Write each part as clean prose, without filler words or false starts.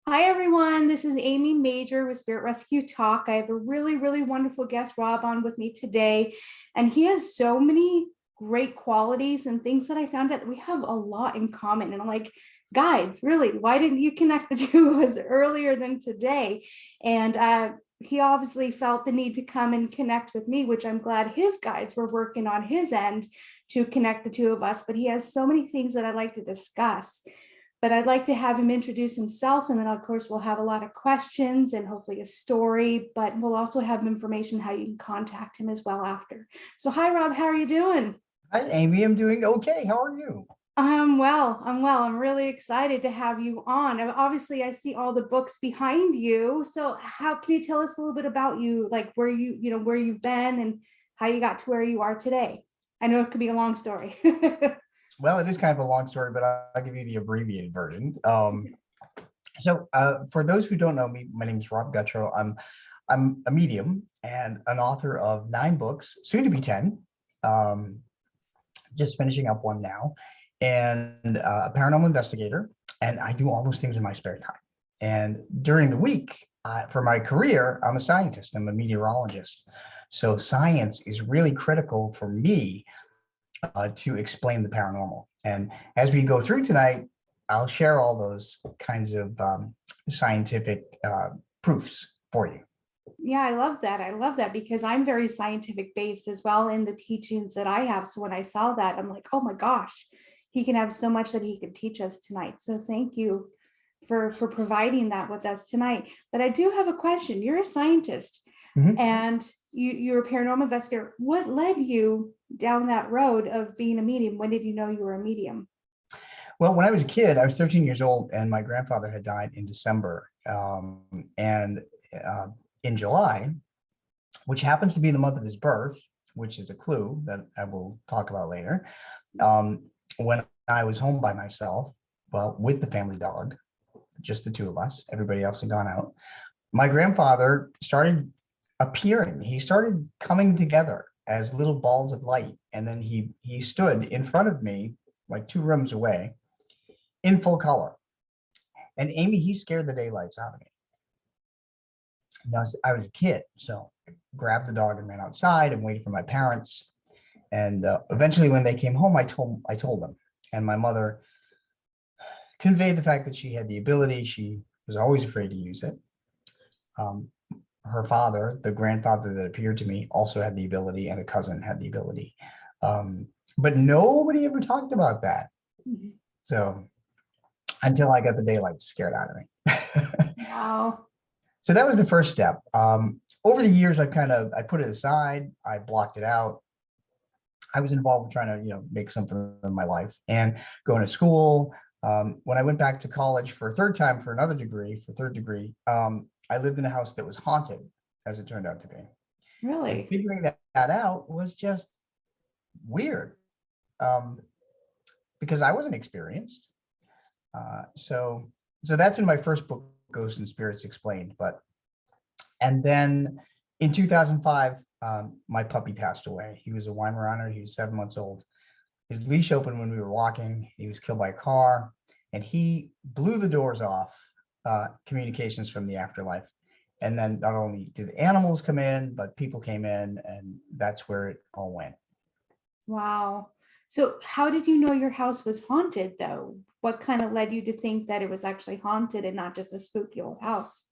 Hi, everyone. This is Amy Major with Spirit Rescue Talk. I have a really wonderful guest, Rob, on with me today. And he has so many great qualities and things that I found out that we have a lot in common. And I'm like, guides, really, why didn't you connect the two of us earlier than today? And he obviously felt the need to come and connect with me, which I'm glad his guides were working on his end to connect the two of us. But he has so many things that I'd like to discuss. But I'd like to have him introduce himself, and then of course we'll have a lot of questions and hopefully a story, but we'll also have information how you can contact him as well after. So hi, Rob, how are you doing? Hi, Amy. I'm doing okay. How are you? I'm well. I'm really excited to have you on. And obviously, I see all the books behind you. So how can you tell us a little bit about you, like where where you've been and how you got to where you are today? I know it could be a long story. Well, it is kind of a long story, but I'll give you the abbreviated version. For those who don't know me, my name is Rob Gutro. I'm a medium and an author of 9 books, soon to be 10. Um, just finishing up one now, and a paranormal investigator. And I do all those things in my spare time. And during the week, for my career, I'm a scientist. I'm a meteorologist. So science is really critical for me to explain the paranormal. And as we go through tonight, I'll share all those kinds of scientific proofs for you. Yeah, I love that. I love that because I'm very scientific based as well in the teachings that I have. So when I saw that, I'm like, oh my gosh, he can have so much that he could teach us tonight. So thank you for providing that with us tonight. But I do have a question. You're a scientist Mhm. and you're a paranormal investigator. What led you down that road of being a medium? When did you know you were a medium? Well, when I was a kid, I was 13 years old, and my grandfather had died in December. And uh, in July, which happens to be the month of his birth, which is a clue that I will talk about later. When I was home by myself, well, with the family dog, just the two of us, everybody else had gone out, my grandfather started appearing. He started coming together as little balls of light. And then he stood in front of me, like 2 rooms away, in full color. And Amy, he scared the daylights out of me. And I was a kid, so I grabbed the dog and ran outside and waited for my parents. And eventually, when they came home, I told them. And my mother conveyed the fact that she had the ability. She was always afraid to use it. Um, Her father, the grandfather that appeared to me, also had the ability, and a cousin had the ability. Um, but nobody ever talked about that. Mhm. So until I got the daylight scared out of me. Wow. So that was the first step. Over the years, I put it aside. I blocked it out. I was involved with trying to, make something of my life and going to school. When I went back to college for a third time for another degree, for third degree, I lived in a house that was haunted, as it turned out to be. And Really? figuring that out was just weird, um, because I wasn't experienced. So that's in my first book, Ghosts and Spirits Explained. And then in 2005, my puppy passed away. He was a Weimaraner. He was 7 months old. His leash opened when we were walking. He was killed by a car, and he blew the doors off communications from the afterlife. And then not only did animals come in, but people came in, and that's where it all went. Wow. So how did you know your house was haunted though? What kind of led you to think that it was actually haunted and not just a spooky old house?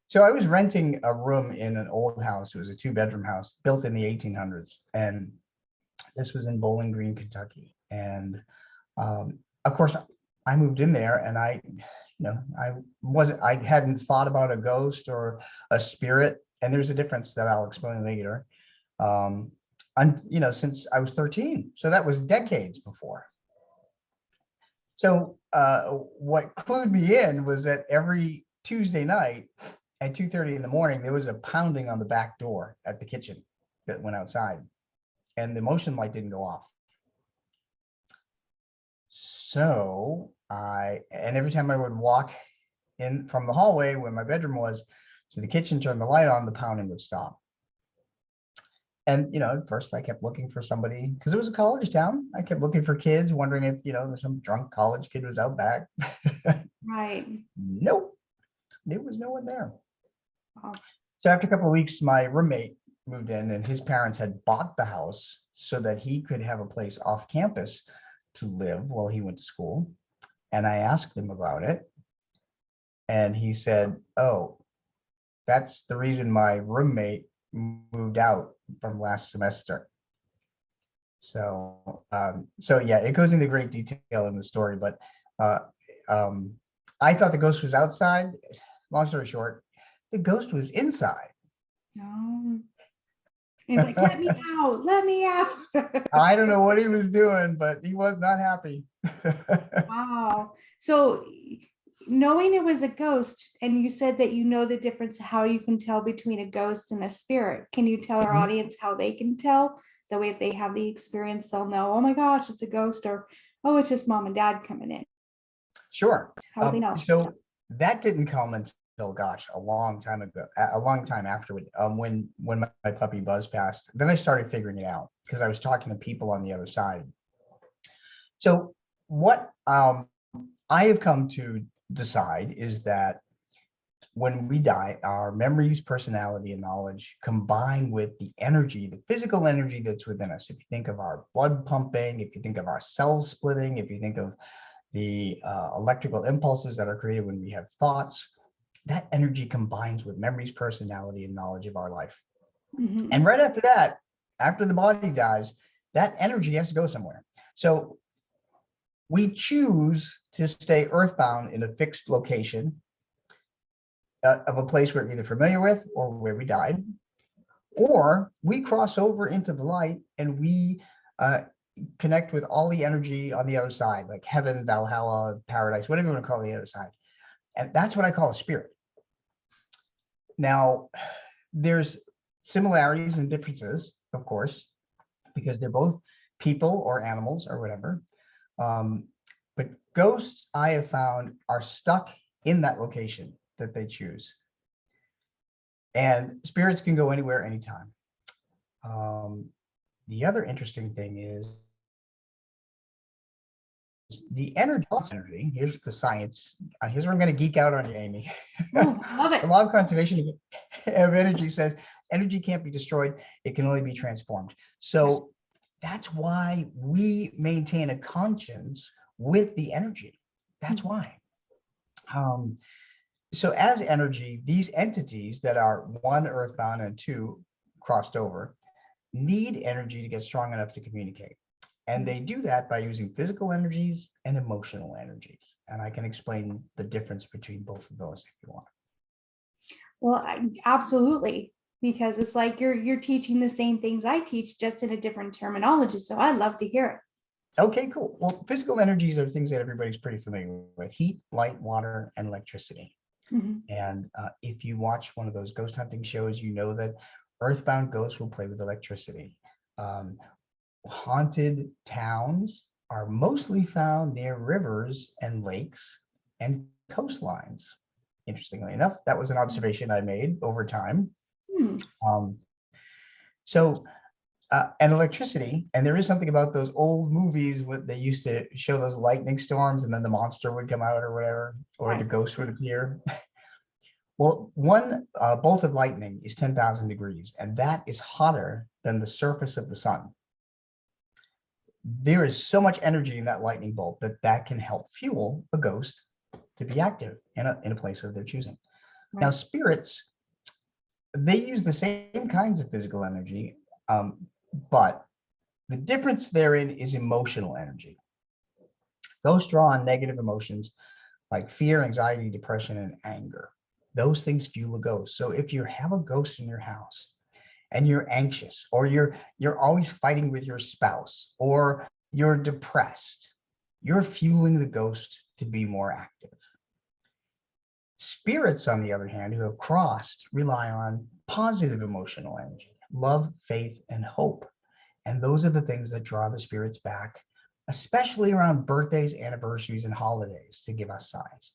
So I was renting a room in an old house. It was a 2-bedroom house built in the 1800s, and this was in Bowling Green, Kentucky. And of course, I moved in there, and I hadn't thought about a ghost or a spirit. And there's a difference that I'll explain later. Since I was 13, so that was decades before. So what clued me in was that every Tuesday night at 2:30 in the morning, there was a pounding on the back door at the kitchen that went outside, and the motion light didn't go off. And every time I would walk in from the hallway where my bedroom was to the kitchen, turn the light on, the pounding would stop. And, at first I kept looking for somebody, because it was a college town. I kept looking for kids, wondering if, some drunk college kid was out back. Right. Nope. there was no one there. Wow. So after a couple of weeks, my roommate moved in, and his parents had bought the house so that he could have a place off campus to live while he went to school. And I asked him about it, and he said, "Oh, that's the reason my roommate moved out from last semester." So yeah, it goes into great detail in the story, but uh, I thought the ghost was outside. Long story short, the ghost was inside. No. He's like, let me out, let me out. I don't know what he was doing, but he was not happy. Wow. So knowing it was a ghost, and you said that you know the difference, how you can tell between a ghost and a spirit. Can you tell our Mhm. audience how they can tell? That way, if they have the experience, they'll know, oh my gosh, it's a ghost, or oh, it's just mom and dad coming in. Sure. How do they know? So that didn't come until, gosh, a long time ago, a long time afterward, when my puppy Buzz passed. Then I started figuring it out because I was talking to people on the other side. So what I have come to decide is that when we die, our memories, personality, and knowledge combine with the energy, the physical energy that's within us. If you think of our blood pumping, if you think of our cells splitting, if you think of the electrical impulses that are created when we have thoughts, that energy combines with memories, personality, and knowledge of our life. Mhm. And right after that, after the body dies, that energy has to go somewhere. So we choose to stay earthbound in a fixed location of a place we're either familiar with or where we died, or we cross over into the light and we connect with all the energy on the other side, like heaven, Valhalla, paradise, whatever you want to call the other side. And that's what I call a spirit. Now, there's similarities and differences, of course, because they're both people or animals or whatever. But ghosts, I have found, are stuck in that location that they choose. And spirits can go anywhere, anytime. The other interesting thing is the energy. Here's the science. Here's where I'm going to geek out on you, Amy. Oh, love The it. law of conservation of energy says energy can't be destroyed. It can only be transformed. So that's why we maintain a conscience with the energy. That's why. So as energy, these entities that are one earthbound and two crossed over need energy to get strong enough to communicate. And they do that by using physical energies and emotional energies. And I can explain the difference between both of those if you want. Well, absolutely, because it's like you're teaching the same things I teach, just in a different terminology. So I'd love to hear Okay, cool. Well, physical energies are things that everybody's pretty familiar with: heat, light, water, and electricity. it. Mhm. And if you watch one of those ghost hunting shows, you know that earthbound ghosts will play with electricity. Um, Haunted towns are mostly found near rivers and lakes and coastlines. Interestingly enough, that was an observation I made over time. Hmm. Um, so, and electricity, and there is something about those old movies where they used to show those lightning storms and then the monster would come out or whatever, or the Right. ghost would appear. Well, one bolt of lightning is 10,000 degrees, and that is hotter than the surface of the sun. There is so much energy in that lightning bolt that can help fuel a ghost to be active in a place of their choosing. Now, Right. spirits, they use the same kinds of physical energy, but the difference therein is emotional energy. Ghosts draw on negative emotions like fear, anxiety, depression, and anger. Those things fuel a ghost. So if you have a ghost in your house and you're anxious, or you're always fighting with your spouse, or you're depressed, you're fueling the ghost to be more active. Spirits, on the other hand, who have crossed, rely on positive emotional energy, love, faith, and hope. And those are the things that draw the spirits back, especially around birthdays, anniversaries, and holidays, to give us signs.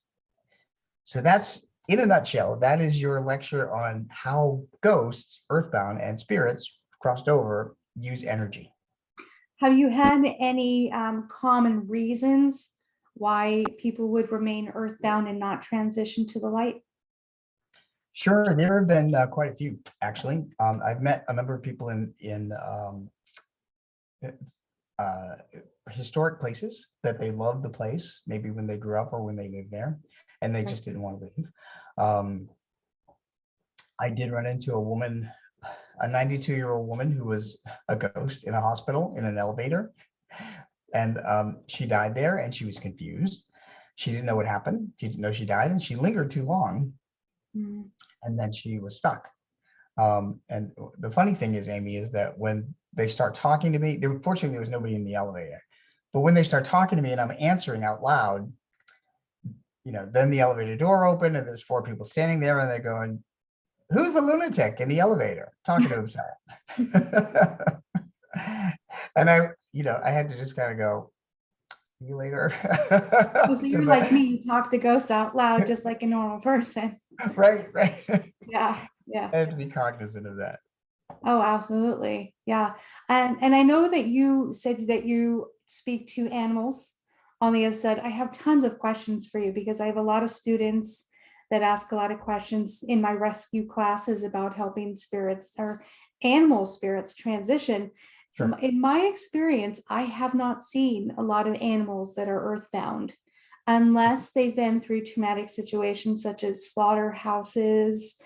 So that's, in a nutshell, that is your lecture on how ghosts, earthbound, and spirits crossed over use energy. Have you had any common reasons why people would remain earthbound and not transition to the light? Sure, there have been quite a few, actually. I've met a number of people in uh, historic places that they loved the place, maybe when they grew up or when they lived there, and they Right. just didn't want to leave. Um, I did run into a woman, a 92-year-old woman who was a ghost in a hospital in an elevator, and she died there, and she was confused. She didn't know what happened. She didn't know she died, and she lingered too long, Mm. and then she was stuck. And the funny thing is, Amy, is that when they start talking to me, fortunately there was nobody in the elevator, but when they start talking to me and I'm answering out loud, then the elevator door opened and there's four people standing there and they're going, "Who's the lunatic in the elevator talking to himself?" And I had to just kind of go, "See you later." Oh, so To you're like me, you talk to ghosts out loud just like a normal person. right. Yeah, yeah. I have to be cognizant of that. Oh, absolutely. Yeah. And I know that you said that you speak to animals. On the other side, I have tons of questions for you because I have a lot of students that ask a lot of questions in my rescue classes about helping spirits or animal spirits transition. Sure. In my experience, I have not seen a lot of animals that are earthbound unless they've been through traumatic situations such as slaughterhouses.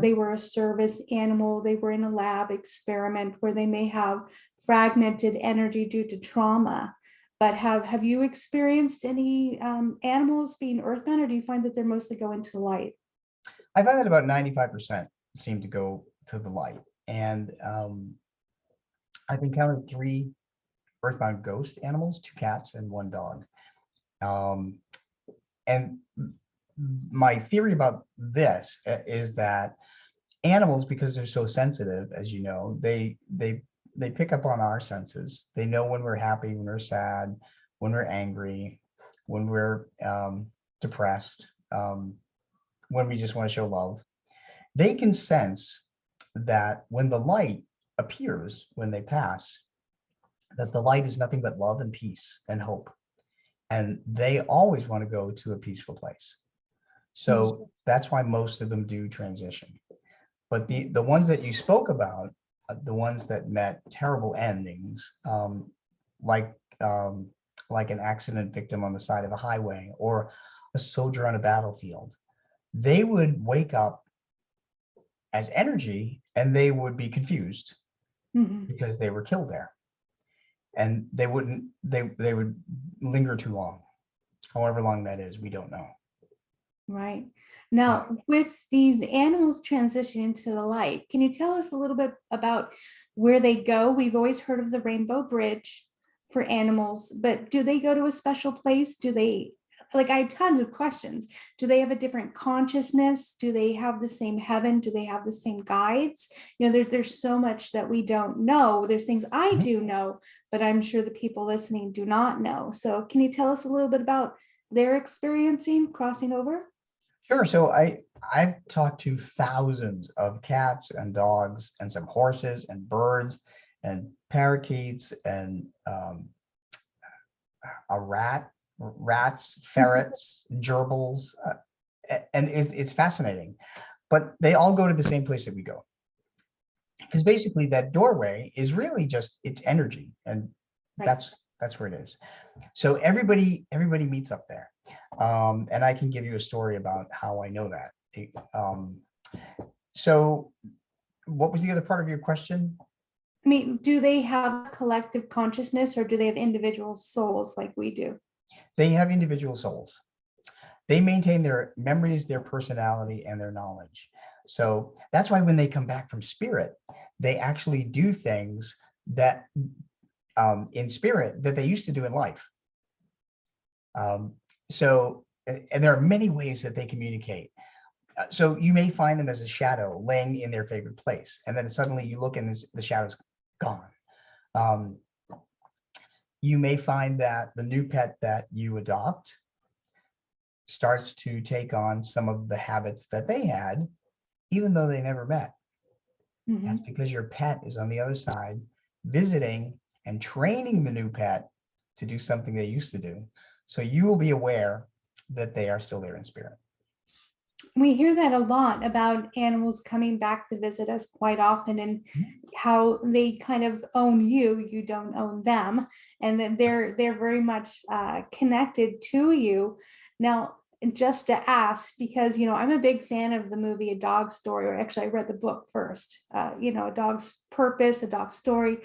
They were a service animal. They were in a lab experiment where they may have fragmented energy due to trauma. But have you experienced any animals being earthbound, or do you find that they're mostly going to light? I find that about 95% seem to go to the light. And I've encountered 3 earthbound ghost animals, 2 cats and 1 dog. Um, and my theory about this is that animals, because they're so sensitive, as you know, they pick up on our senses. They know when we're happy, when we're sad, when we're angry, when we're depressed, when we just want to show love. They can sense that when the light appears, when they pass, that the light is nothing but love and peace and hope. And they always want to go to a peaceful place. So that's why most of them do transition. But the ones that you spoke about, the ones that met terrible endings, like um, like an accident victim on the side of a highway or a soldier on a battlefield, they would wake up as energy and they would be confused Mhm. because they were killed there, and they would linger too long, however long that is, we don't know. Right. Yeah. Now, with these animals transitioning to the light, can you tell us a little bit about where they go? We've always heard of the Rainbow Bridge for animals, but do they go to a special place? Do they, like, I have tons of questions. Do they have a different consciousness? Do they have the same heaven? Do they have the same guides? There's so much that we don't know. There's things I Mhm. do know, but I'm sure the people listening do not know. So can you tell us a little bit about their experiencing crossing over? Sure. So I've talked to thousands of cats and dogs and some horses and birds and parakeets and a rats, ferrets, gerbils, and it's fascinating. But they all go to the same place that we go, because basically that doorway is really just it's energy, and Right. that's where it is. So everybody meets up there, and I can give you a story about how I know that. Um, so, what was the other part of your question? I mean, do they have collective consciousness or do they have individual souls like we do? They have individual souls. They maintain their memories, their personality, and their knowledge. So that's why when they come back from spirit, they actually do things that in spirit that they used to do in life. Um, and there are many ways that they communicate. So you may find them as a shadow laying in their favorite place, and then suddenly you look and the shadow's gone. Um, you may find that the new pet that you adopt starts to take on some of the habits that they had, even though they never met. That's Mhm. because your pet is on the other side, visiting and training the new pet to do something they used to do. So you will be aware that they are still there in spirit. we hear that a lot about animals coming back to visit us quite often, and how they kind of own you, you don't own them, and that they're very much connected to you. Now, just to ask, because I'm a big fan of the movie A Dog Story, or actually I read the book first. A Dog's Purpose, A Dog Story.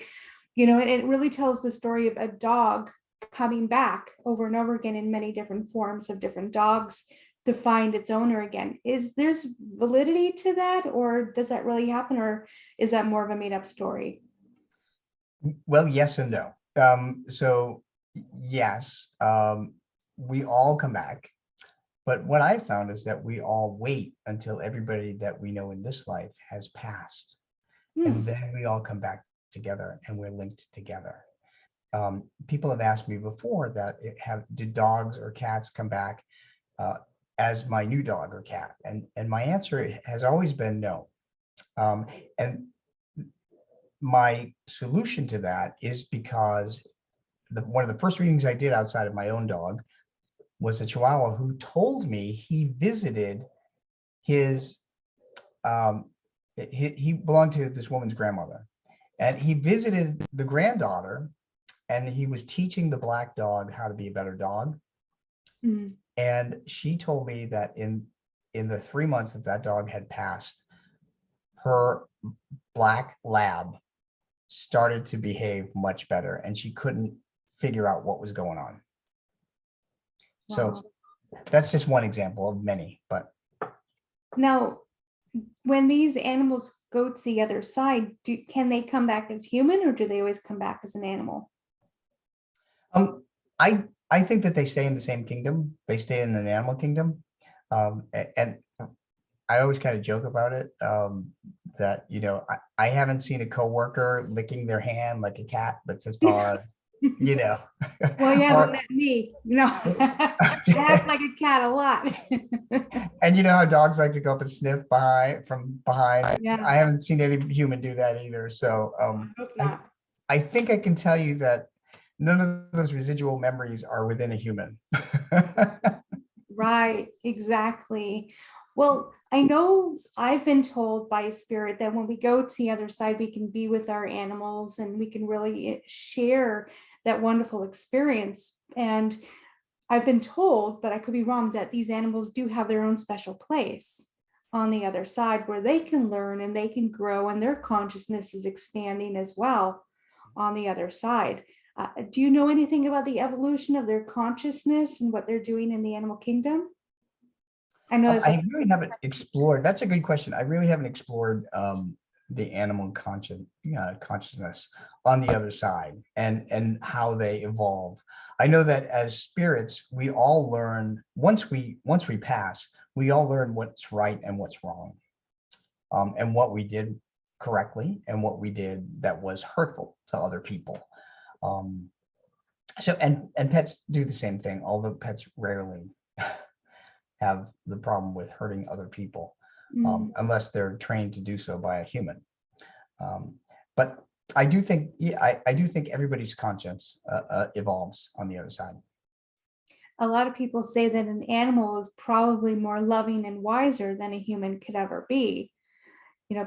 It really tells the story of a dog coming back over and over again in many different forms of different dogs to find its owner again. Is there's validity to that, or does that really happen, or is that more of a made up story? Well, yes and no. So yes, we all come back. But what I found is that we all wait until everybody that we know in this life has passed. And Hmm. then we all come back together and we're linked together. People have asked me before that do dogs or cats come back uh, as my new dog or cat? And my answer has always been no. And my solution to that is because one of the first readings I did outside of my own dog was a Chihuahua who told me he visited his he belonged to this woman's grandmother, and he visited the granddaughter, and he was teaching the black dog how to be a better dog. Hmm. And she told me that in the 3 months that that dog had passed, her black lab started to behave much better, and she couldn't figure out what was going on. So Wow. that's just one example of many. But Now, when these animals go to the other side, can they come back as human, or do they always come back as an animal? um, I think that they stay in the same kingdom. They stay in the animal kingdom, and I always kind of joke about it, that I haven't seen a coworker licking their hand like a cat licks its paws, you know, Well, you haven't or met me. No, I act like a cat a lot. and you know how dogs like to go up and sniff from behind. Yeah, I haven't seen any human do that either. So I hope I not. I think I can tell you that none of those residual memories are within a human. Right, exactly. Well, I know I've been told by spirit that when we go to the other side, we can be with our animals and we can really share that wonderful experience. And I've been told, but I could be wrong, that these animals do have their own special place on the other side where they can learn and they can grow, and their consciousness is expanding as well on the other side. Do you know anything about the evolution of their consciousness and what they're doing in the animal kingdom? I know there's a I really haven't explored. That's a good question. I really haven't explored the animal consciousness on the other side, and how they evolve. I know that as spirits, we all learn once we pass, we all learn what's right and what's wrong, and what we did correctly and what we did that was hurtful to other people. Um, so and pets do the same thing, although pets rarely have the problem with hurting other people, mm, unless they're trained to do so by a human. Um, but I do think, yeah, I do think everybody's conscience evolves on the other side. a lot of people say that an animal is probably more loving and wiser than a human could ever be,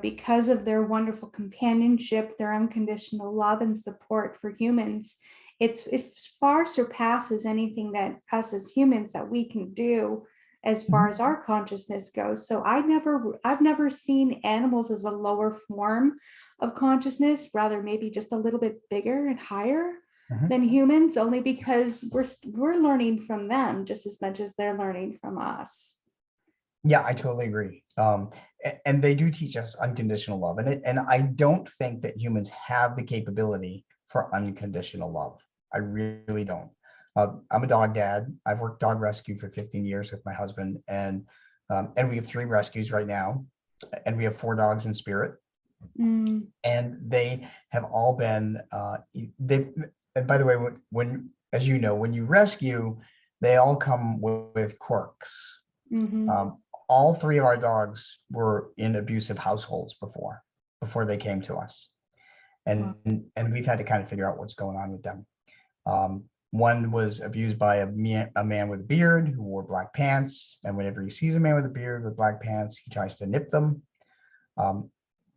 because of their wonderful companionship, their unconditional love and support for humans. It far surpasses anything that us as humans that we can do as far Mhm. as our consciousness goes. So I've never seen animals as a lower form of consciousness, rather maybe just a little bit bigger and higher Mhm. than humans, only because we're learning from them just as much as they're learning from us. Yeah, I totally agree. And they do teach us unconditional love, and I don't think that humans have the capability for unconditional love. I really don't. I'm a dog dad. I've worked dog rescue for 15 years with my husband, and we have 3 rescues right now, and we have 4 dogs in spirit, Mm, and they have all been they. And by the way, when as you know, when you rescue, they all come with quirks. mhm. um, all 3 of our dogs were in abusive households before they came to us, Wow. and we've had to kind of figure out what's going on with them. One was abused by a man with a beard who wore black pants. And whenever he sees a man with a beard with black pants, he tries to nip them.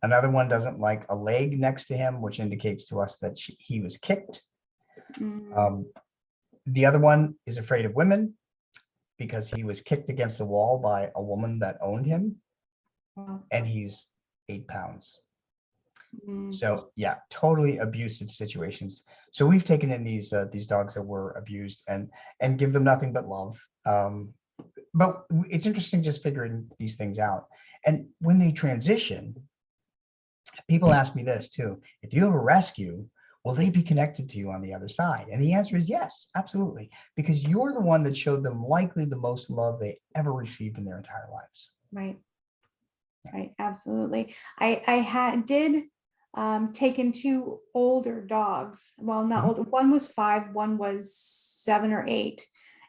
Another one doesn't like a leg next to him, which indicates to us that he was kicked. The other one is afraid of women because he was kicked against the wall by a woman that owned him, and he's 8 pounds. So yeah, totally abusive situations. So we've taken in these dogs that were abused and give them nothing but love. But it's interesting just figuring these things out. And when they transition, people ask me this too: if you have a rescue, will they be connected to you on the other side? And the answer is yes, absolutely, because you're the one that showed them likely the most love they ever received in their entire lives. Right. Right. Absolutely. I did take in two older dogs. Well, not older. One was 5, one was 7 or 8.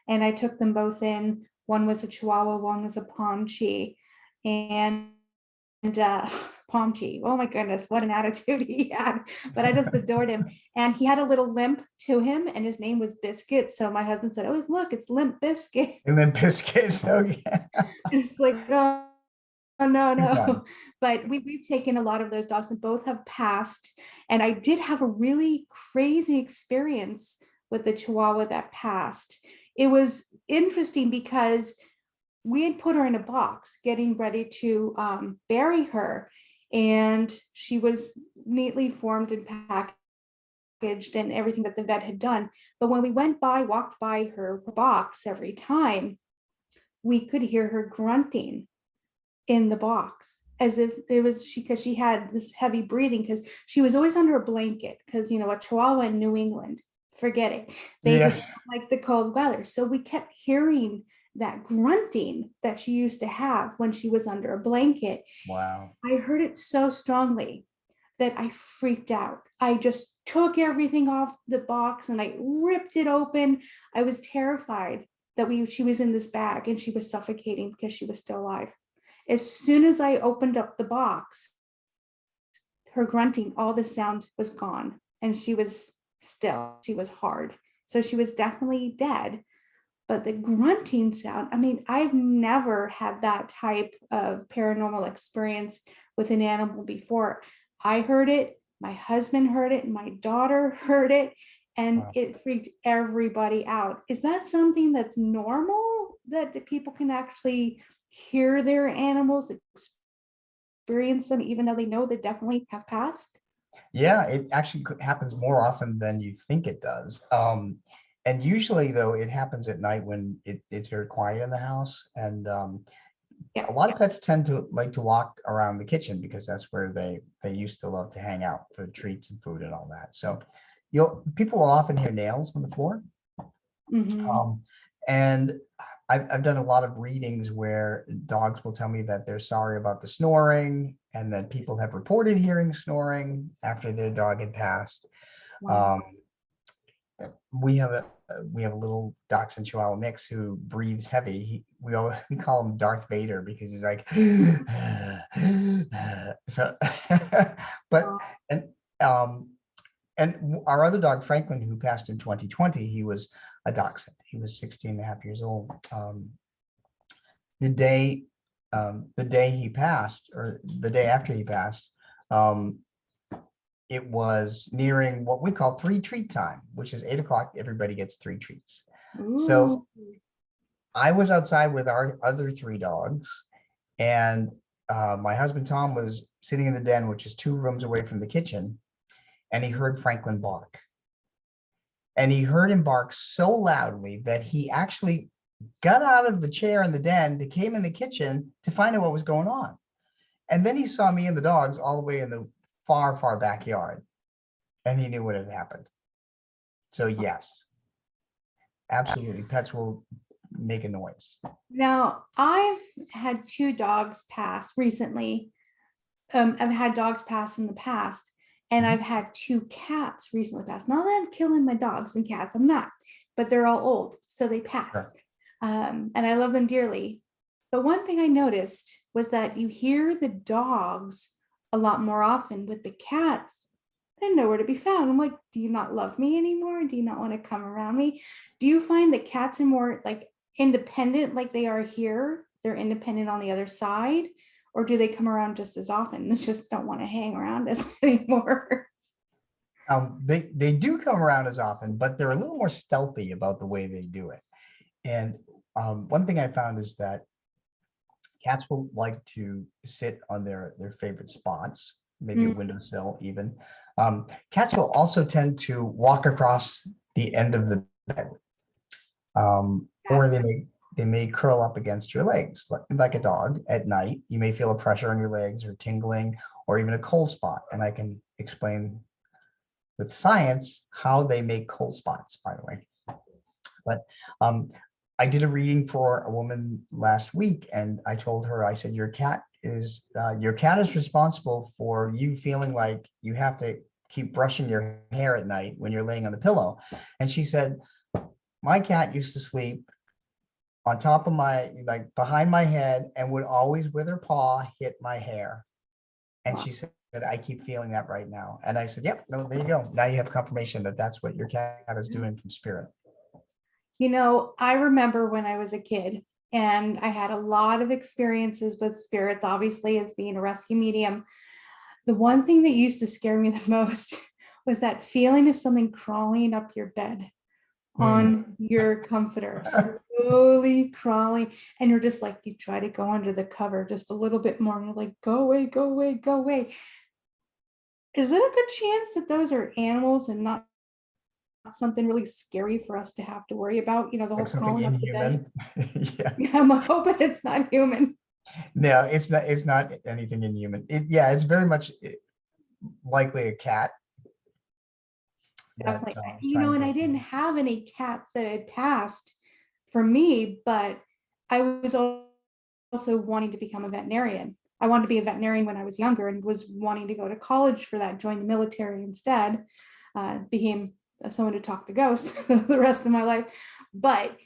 And I took them both in. One was a Chihuahua, one was a Pomchi. And Pomchi, oh my goodness, what an attitude he had. But I just adored him. And he had a little limp to him, and his name was Biscuit. So my husband said, "Oh, look, it's Limp Biscuit." And then Biscuits, okay. It's like, oh, no, Yeah. but we've taken a lot of those dogs, and both have passed. And I did have a really crazy experience with the Chihuahua that passed. It was interesting because we had put her in a box getting ready to bury her, and she was neatly formed and packaged and everything that the vet had done. But when we walked by her box every time, we could hear her grunting in the box, as if it was because she had this heavy breathing, because she was always under a blanket, because a Chihuahua in New England, forget it, they just don't like the cold weather. So we kept hearing that grunting that she used to have when she was under a blanket. Wow. I heard it so strongly that I freaked out. I just took everything off the box and I ripped it open. I was terrified that she was in this bag and she was suffocating because she was still alive. As soon as I opened up the box, her grunting, all the sound was gone, and she was still, she was hard. So she was definitely dead. But the grunting sound, I mean, I've never had that type of paranormal experience with an animal before. I heard it, my husband heard it, my daughter heard it, and it freaked everybody out. Is that something that's normal, that people can actually hear their animals, experience them, even though they know they definitely have passed? Yeah, it actually happens more often than you think it does. And usually, though, it happens at night when it's very quiet in the house. And a lot of pets tend to like to walk around the kitchen because that's where they used to love to hang out for treats and food and all that. So people will often hear nails on the floor. And I've done a lot of readings where dogs will tell me that they're sorry about the snoring, and that people have reported hearing snoring after their dog had passed. Wow. We have a little Dachshund Chihuahua mix who breathes heavy. We call him Darth Vader because he's like so. But and our other dog, Franklin, who passed in 2020, he was a dachshund. He was 16 and a half years old. The day he passed, or the day after he passed, it was nearing what we call 3 treat time, which is 8 o'clock. Everybody gets 3 treats. Ooh. So I was outside with our other 3 dogs, and my husband, Tom, was sitting in the den, which is 2 rooms away from the kitchen, and he heard Franklin bark. And he heard him bark so loudly that he actually got out of the chair in the den, came in the kitchen to find out what was going on. And then he saw me and the dogs all the way in the far, far backyard, and he knew what had happened. So yes, absolutely, pets will make a noise. Now, I've had 2 dogs pass recently. I've had dogs pass in the past, and I've had 2 cats recently pass. Not that I'm killing my dogs and cats, I'm not, but they're all old, so they pass. Sure. And I love them dearly. But one thing I noticed was that you hear the dogs a lot more often. With the cats, and nowhere to be found. I'm like, do you not love me anymore? Do you not want to come around me? Do you find that cats are more like independent, like they are here? They're independent on the other side, or do they come around just as often? They just don't want to hang around us anymore. They do come around as often, but they're a little more stealthy about the way they do it. And one thing I found is that cats will like to sit on their favorite spots, maybe a Mm, windowsill even. Cats will also tend to walk across the end of the bed, or yes. they may curl up against your legs like a dog at night. You may feel a pressure on your legs or tingling or even a cold spot. And I can explain with science how they make cold spots, by the way. But I did a reading for a woman last week, and I told her, I said, your cat is responsible for you feeling like you have to keep brushing your hair at night when you're laying on the pillow. And she said, my cat used to sleep on top of my, like behind my head, and would always with her paw hit my hair. And Wow. she said, I keep feeling that right now. And I said, yep, no, there you go. Now you have confirmation that that's what your cat is doing from spirit. I remember when I was a kid and I had a lot of experiences with spirits, obviously, as being a rescue medium. The one thing that used to scare me the most was that feeling of something crawling up your bed Hmm. on your comforter, slowly crawling. And you're just like, you try to go under the cover just a little bit more. And you're like, go away, go away, go away. Is it a good chance that those are animals and not something really scary for us to have to worry about? The Like whole something crawling up the bed. inhuman. Yeah. I'm hoping it's not human. No, it's not anything inhuman. Yeah, it's very much likely a cat that Definitely. is trying And to. I didn't have any cats that had passed for me, but I was also wanting to become a veterinarian. I wanted to be a veterinarian when I was younger and was wanting to go to college for that, join the military instead, became someone who talked to ghosts the rest of my life. But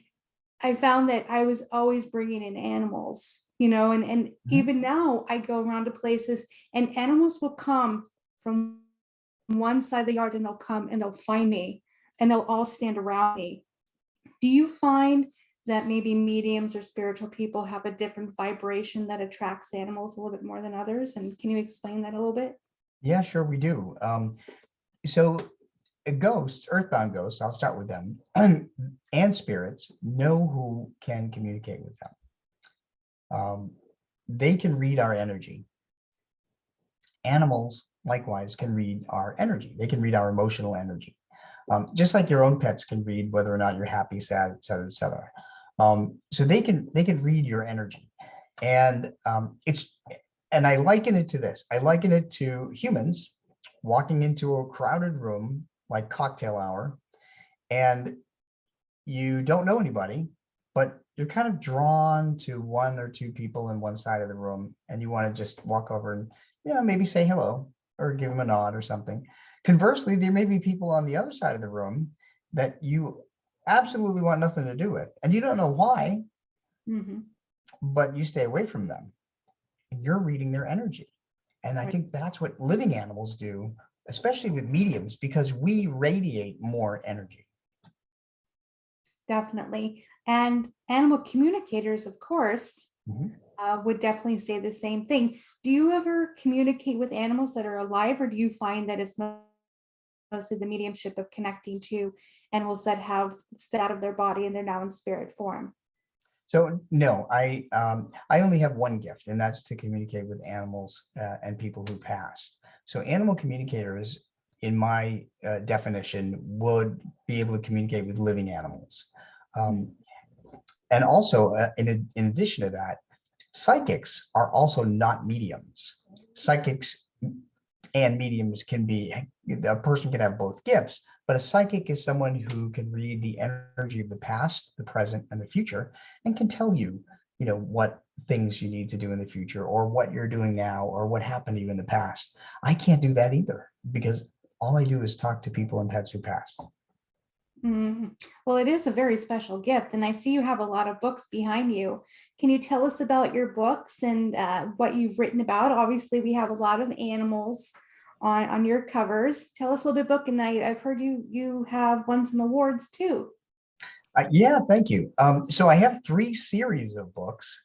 I found that I was always bringing in animals, and Mhm. even now I go around to places and animals will come from one side of the yard and they'll come and they'll find me and they'll all stand around me. Do you find that maybe mediums or spiritual people have a different vibration that attracts animals a little bit more than others? And can you explain that a little bit? Yeah, sure, we do. So ghosts, earthbound ghosts, I'll start with them, and spirits know who can communicate with them. Um, they can read our energy. Animals, likewise, can read our energy. They can read our emotional energy. Just like your own pets can read whether or not you're happy, sad, et cetera, et cetera. So they can read your energy. And and I liken it to this. I liken it to humans walking into a crowded room like cocktail hour, and you don't know anybody, but you're kind of drawn to one or two people in one side of the room, and you want to just walk over and maybe say hello or give them a nod or something. Conversely, there may be people on the other side of the room that you absolutely want nothing to do with, and you don't know why, Mhm. but you stay away from them, and you're reading their energy. And I Right. think that's what living animals do, especially with mediums, because we radiate more energy. Definitely. And animal communicators, of course, Mhm. would definitely say the same thing. Do you ever communicate with animals that are alive, or do you find that it's mostly the mediumship of connecting to animals that have stepped out of their body and they're now in spirit form? So no, I only have one gift, and that's to communicate with animals and people who passed. So animal communicators, in my definition, would be able to communicate with living animals. Mm. Um, and also, in addition to that, psychics are also not mediums. Psychics and mediums can be, a person can have both gifts, but a psychic is someone who can read the energy of the past, the present, and the future, and can tell you, what things you need to do in the future, or what you're doing now, or what happened to you in the past. I can't do that either, because all I do is talk to people and pets who passed. Mhm. Well, it is a very special gift, and I see you have a lot of books behind you. Can you tell us about your books and what you've written about? Obviously, we have a lot of animals on your covers. Tell us a little bit book, and I've heard you have won some awards too. Yeah, thank you. So I have 3 series of books.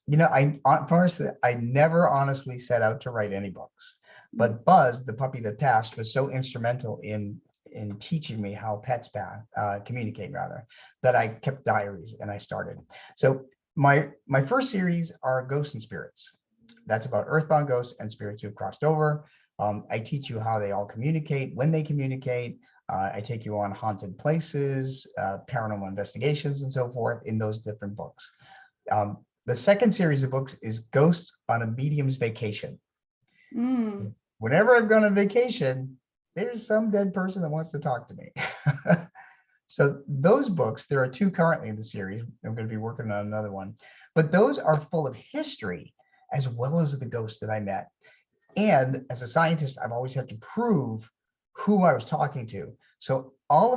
First, I never honestly set out to write any books, but Buzz, the puppy that passed, was so instrumental in teaching me how pets communicate, rather, that I kept diaries and I started. So my first series are Ghosts and Spirits. That's about earthbound ghosts and spirits who've crossed over. I teach you how they all communicate, when they communicate. I take you on haunted places, paranormal investigations, and so forth in those different books. The second series of books is Ghosts on a Medium's Vacation. Mm. Whenever I've gone on vacation, there's some dead person that wants to talk to me. So those books, there are 2 currently in the series. I'm going to be working on another one, but those are full of history as well as the ghosts that I met. And as a scientist, I've always had to prove who I was talking to. So all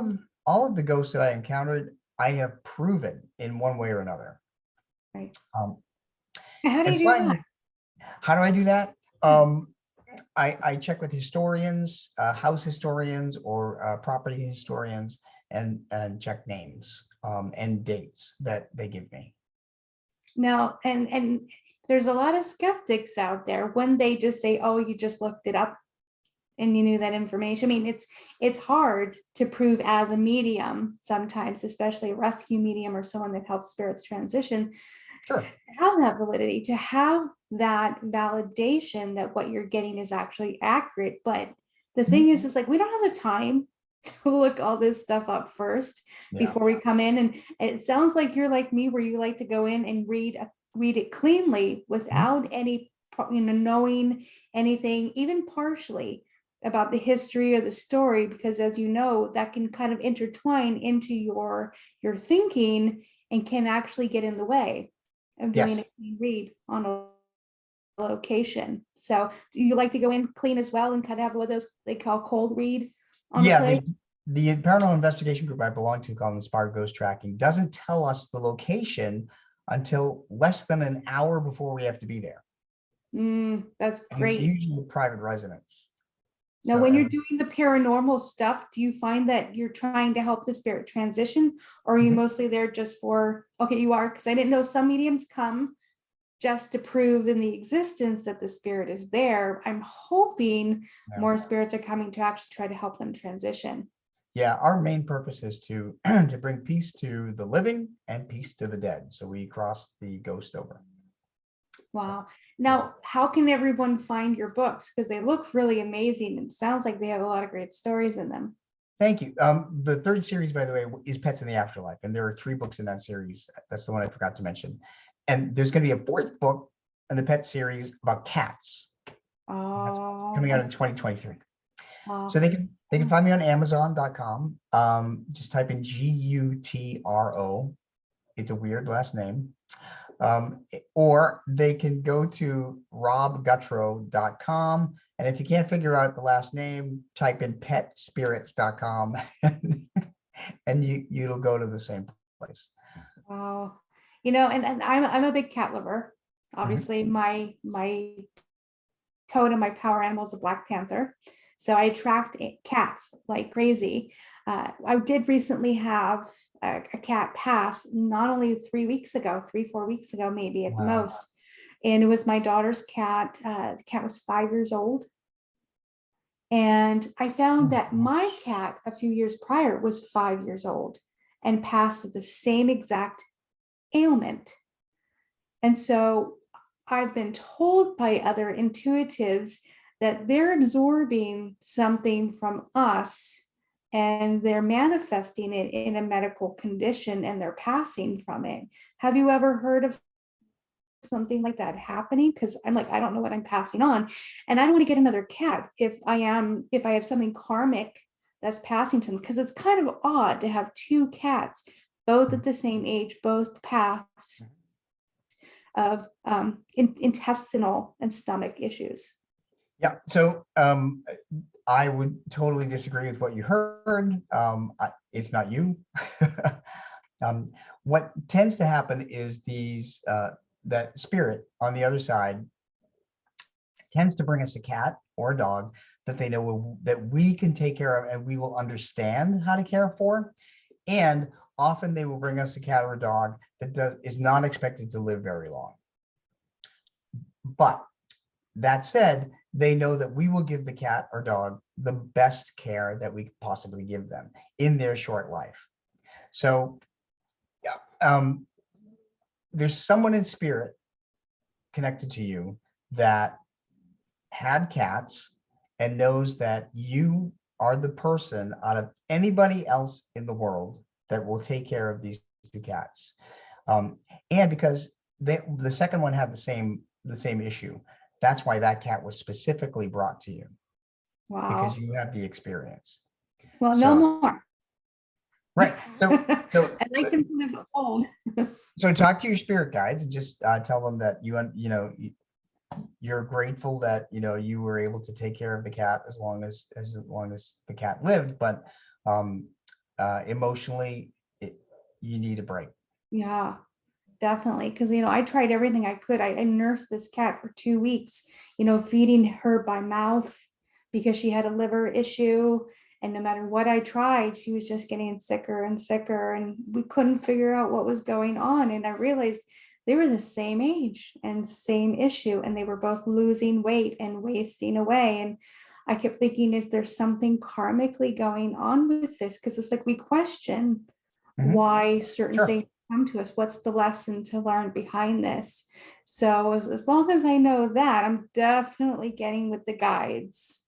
of the ghosts that I encountered, I have proven in one way or another. Right. Um, How do you and do that? finally, how do I do that? Yeah. I check with historians, house historians, or property historians, and check names and dates that they give me. Now, and there's a lot of skeptics out there when they just say, "Oh, you just looked it up and you knew that information." I mean, it's hard to prove as a medium sometimes, especially a rescue medium or someone that helps spirits transition, Sure. have that validity, to have that validation that what you're getting is actually accurate. But the thing is like we don't have the time to look all this stuff up first Yeah. before we come in. And it sounds like you're like me, where you like to go in and read it cleanly without any, knowing anything, even partially, about the history or the story, because as you know, that can kind of intertwine into your thinking and can actually get in the way of doing Yes. a clean read on a location. So do you like to go in clean as well and kind of have what those they call cold read on the Yeah. place? The paranormal investigation group I belong to, called Inspired Ghost Tracking, doesn't tell us the location until less than an hour before we have to be there. That's And it's great. usually a private residence. Now, So, when you're doing the paranormal stuff, do you find that you're trying to help the spirit transition, or are you mostly there just for, okay, you are, because I didn't know some mediums come just to prove in the existence that the spirit is there. I'm hoping more spirits are coming to actually try to help them transition. yeah, our main purpose is to to bring peace to the living and peace to the dead. So we cross the ghost over. Wow. So, Now, how can everyone find your books? Because they look really amazing. And it sounds like they have a lot of great stories in them. thank you. The 3rd series, by the way, is Pets in the Afterlife, and there are 3 books in that series. That's the one I forgot to mention. And there's going to be a 4th book in the pet series about cats. That's coming out in 2023. So they can find me on Amazon.com. Just type in Gutro. It's a weird last name. Or they can go to robgutro.com. And if you can't figure out the last name, type in petspirits.com and you'll go to the same place. Wow. And I'm a big cat lover. Obviously, my totem, my power animal is a black panther. So I attract cats like crazy. I did recently have a cat pass, not only 3 weeks ago, 4 weeks ago, maybe at the Wow. most. And it was my daughter's cat. The cat was 5 years old. And I found that my cat a few years prior was 5 years old and passed with the same exact ailment. And so I've been told by other intuitives that they're absorbing something from us and they're manifesting it in a medical condition and they're passing from it. Have you ever heard of something like that happening? Because I'm like, I don't know what I'm passing on. And I don't want to get another cat if I have something karmic that's passing to them, because it's kind of odd to have 2 cats, both at the same age, both paths of intestinal and stomach issues. Yeah. So I would totally disagree with what you heard. It's not you. What tends to happen is that spirit on the other side tends to bring us a cat or a dog that they know that we can take care of and we will understand how to care for. And often they will bring us a cat or a dog that is not expected to live very long. But that said, they know that we will give the cat or dog the best care that we could possibly give them in their short life. So there's someone in spirit connected to you that had cats and knows that you are the person out of anybody else in the world that will take care of these two cats. And because the second one had the same issue, that's why that cat was specifically brought to you, because Wow. you have the experience. Well, no So, more. right. So I'd like them to live old. so talk to your spirit guides and just tell them that you're grateful that you were able to take care of the cat as long as the cat lived, but emotionally you need a break. Yeah, definitely. Because, I tried everything I could. I nursed this cat for 2 weeks, feeding her by mouth because she had a liver issue. And no matter what I tried, she was just getting sicker and sicker. And we couldn't figure out what was going on. And I realized they were the same age and same issue. And they were both losing weight and wasting away. And I kept thinking, is there something karmically going on with this? Because it's like we question why certain Sure. things come to us. What's the lesson to learn behind this? So as long as I know that, I'm definitely getting with the guides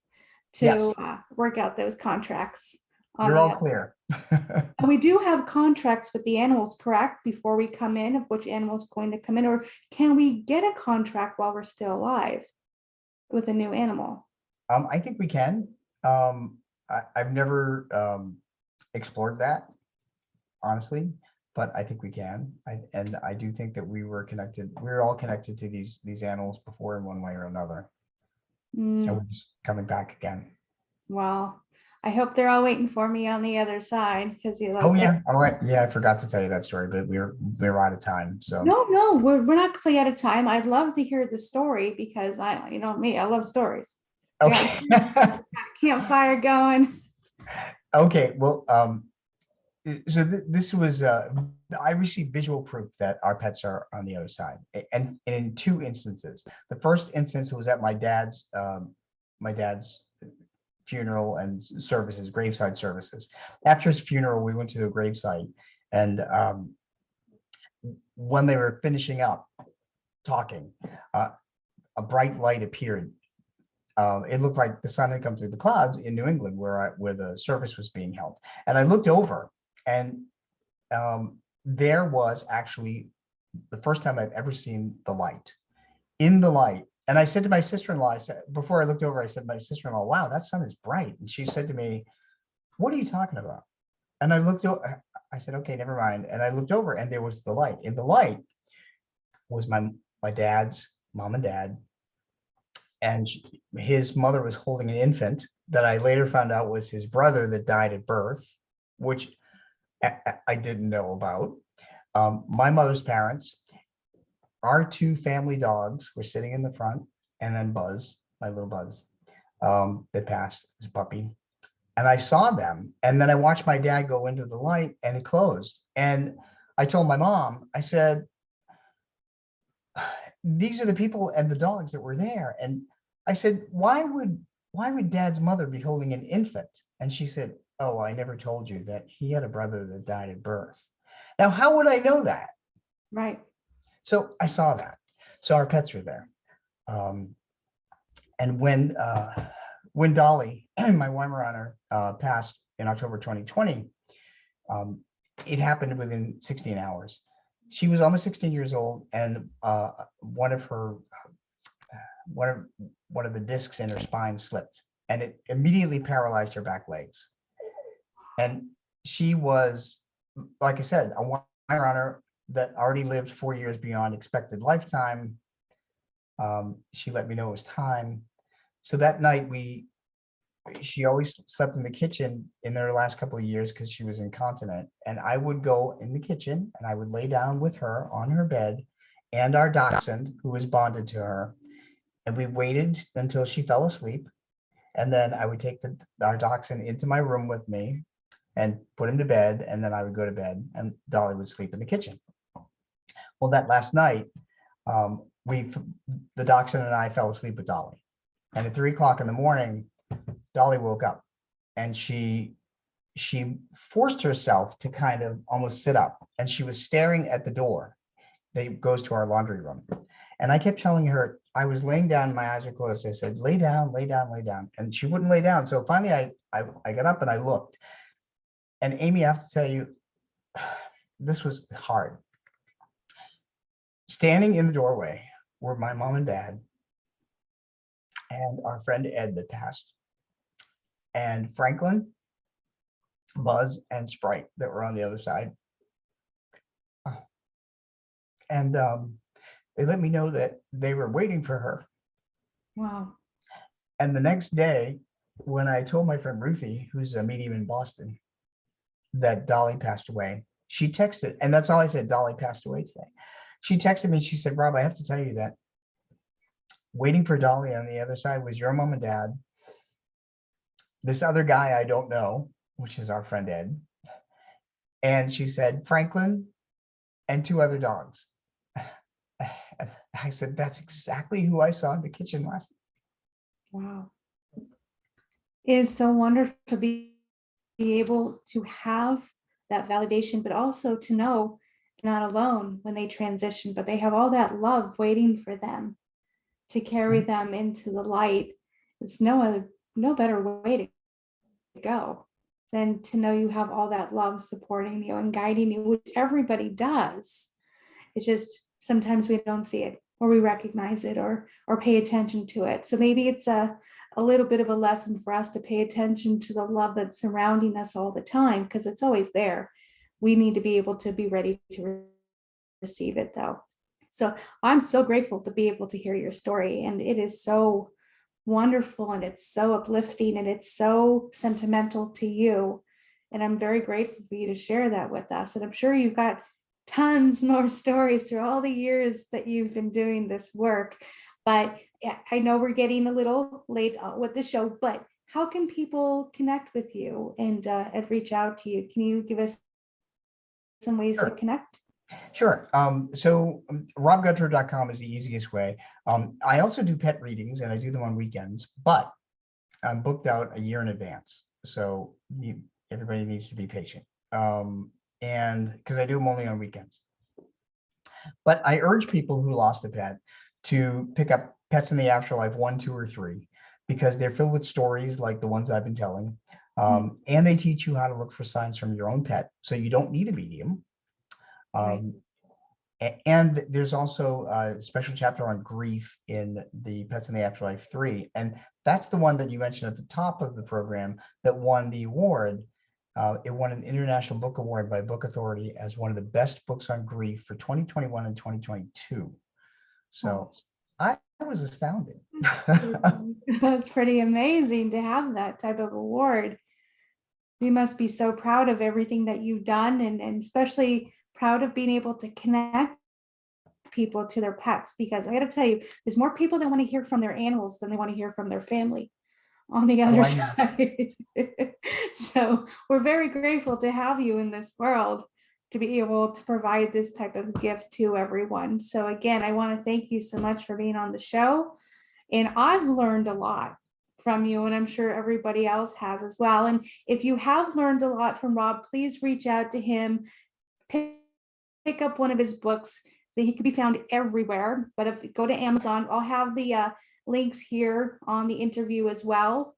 Yes, to work out those contracts on you're the all other. clear. And we do have contracts with the animals, correct? Before we come in, of which animal is going to come in, or can we get a contract while we're still alive with a new animal? I think we can. I've never explored that, honestly, but I think we can. And I do think that we're all connected to these animals before in one way or another. And we're just coming back again. Well, I hope they're all waiting for me on the other side because Oh yeah. All right. Yeah, I forgot to tell you that story, but we're out of time. So no, we're not completely out of time. I'd love to hear the story because me, I love stories. I got okay. campfire going. Okay. Well, so this was I received visual proof that our pets are on the other side, and in two instances. The first instance was at my dad's funeral and services, graveside services. After his funeral, we went to the gravesite, and when they were finishing up talking, a bright light appeared. It looked like the sun had come through the clouds in New England, where the service was being held. And I looked over, and there was actually the first time I've ever seen the light. In the light, and I said to my sister-in-law, I said, before I looked over, I said to my sister-in-law, "Wow, that sun is bright." And she said to me, "What are you talking about?" And I looked over, I said, "Okay, never mind." And I looked over, and there was the light. In the light was my dad's mom and dad, and his mother was holding an infant that I later found out was his brother that died at birth, which I didn't know about. My mother's parents, our two family dogs were sitting in the front, and then Buzz, my little Buzz, that passed as a puppy. And I saw them, and then I watched my dad go into the light, and it closed. And I told my mom, I said, "These are the people and the dogs that were there." And I said, why would dad's mother be holding an infant? And she said, "Oh, I never told you that he had a brother that died at birth." Now, how would I know that? Right. So I saw that. So our pets were there. And when Dolly, my Weimaraner, passed in October 2020, it happened within 16 hours. She was almost 16 years old, and one of the discs in her spine slipped, and it immediately paralyzed her back legs. And she was, like I said, a Weimaraner that already lived 4 years beyond expected lifetime. She let me know it was time. So that night she always slept in the kitchen in their last couple of years because she was incontinent. And I would go in the kitchen and I would lay down with her on her bed and our dachshund, who was bonded to her. And we waited until she fell asleep. And then I would take our dachshund into my room with me and put him to bed. And then I would go to bed and Dolly would sleep in the kitchen. Well, that last night, the dachshund and I fell asleep with Dolly. And at 3 o'clock in the morning, Dolly woke up and she forced herself to kind of almost sit up, and she was staring at the door that goes to our laundry room. And I kept telling her, I was laying down, my eyes were closed. I said, lay down, lay down, lay down. And she wouldn't lay down. So finally I got up and I looked. And Amy, I have to tell you, this was hard. Standing in the doorway were my mom and dad and our friend Ed that passed, and Franklin, Buzz, and Sprite that were on the other side. And they let me know that they were waiting for her. Wow. And the next day, when I told my friend Ruthie, who's a medium in Boston, that Dolly passed away, she texted, and that's all I said, Dolly passed away today. She texted me, she said, Rob, I have to tell you that waiting for Dolly on the other side was your mom and dad, this other guy I don't know, which is our friend Ed, and she said, Franklin, and 2 other dogs. I said, that's exactly who I saw in the kitchen last night. Wow. It is so wonderful to be able to have that validation, but also to know they're not alone when they transition, but they have all that love waiting for them to carry them into the light. It's no better way to go than to know you have all that love supporting you and guiding you, which everybody does. It's just sometimes we don't see it, or we recognize it, or pay attention to it. So maybe it's a little bit of a lesson for us to pay attention to the love that's surrounding us all the time, because it's always there. We need to be able to be ready to receive it, though. So I'm so grateful to be able to hear your story, and it is so wonderful, and it's so uplifting, and it's so sentimental to you. And I'm very grateful for you to share that with us. And I'm sure you've got tons more stories through all the years that you've been doing this work. But I know we're getting a little late with the show, but how can people connect with you and reach out to you? Can you give us some ways to connect? Sure. So robgutro.com is the easiest way. I also do pet readings, and I do them on weekends, but I'm booked out a year in advance. So everybody needs to be patient. And because I do them only on weekends. But I urge people who lost a pet to pick up Pets in the Afterlife 1, 2, or 3, because they're filled with stories like the ones I've been telling. And they teach you how to look for signs from your own pet, so you don't need a medium. And there's also a special chapter on grief in the Pets in the Afterlife 3. And that's the one that you mentioned at the top of the program that won the award. It won an International Book Award by Book Authority as one of the best books on grief for 2021 and 2022. So I was astounded. That's pretty amazing to have that type of award. You must be so proud of everything that you've done, and especially proud of being able to connect people to their pets, because I got to tell you, there's more people that want to hear from their animals than they want to hear from their family on the other side. So we're very grateful to have you in this world, to be able to provide this type of gift to everyone. So again, I want to thank you so much for being on the show. And I've learned a lot from you, and I'm sure everybody else has as well. And if you have learned a lot from Rob, please reach out to him, pick up one of his books. He can be found everywhere, but if you go to Amazon, I'll have the links here on the interview as well.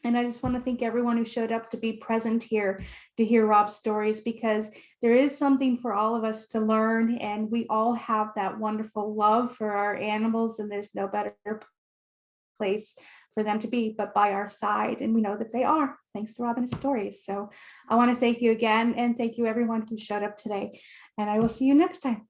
And I just want to thank everyone who showed up to be present here to hear Rob's stories, because there is something for all of us to learn, and we all have that wonderful love for our animals, and there's no better place for them to be but by our side, and we know that they are, thanks to Rob and his stories. So I want to thank you again, and thank you everyone who showed up today, and I will see you next time.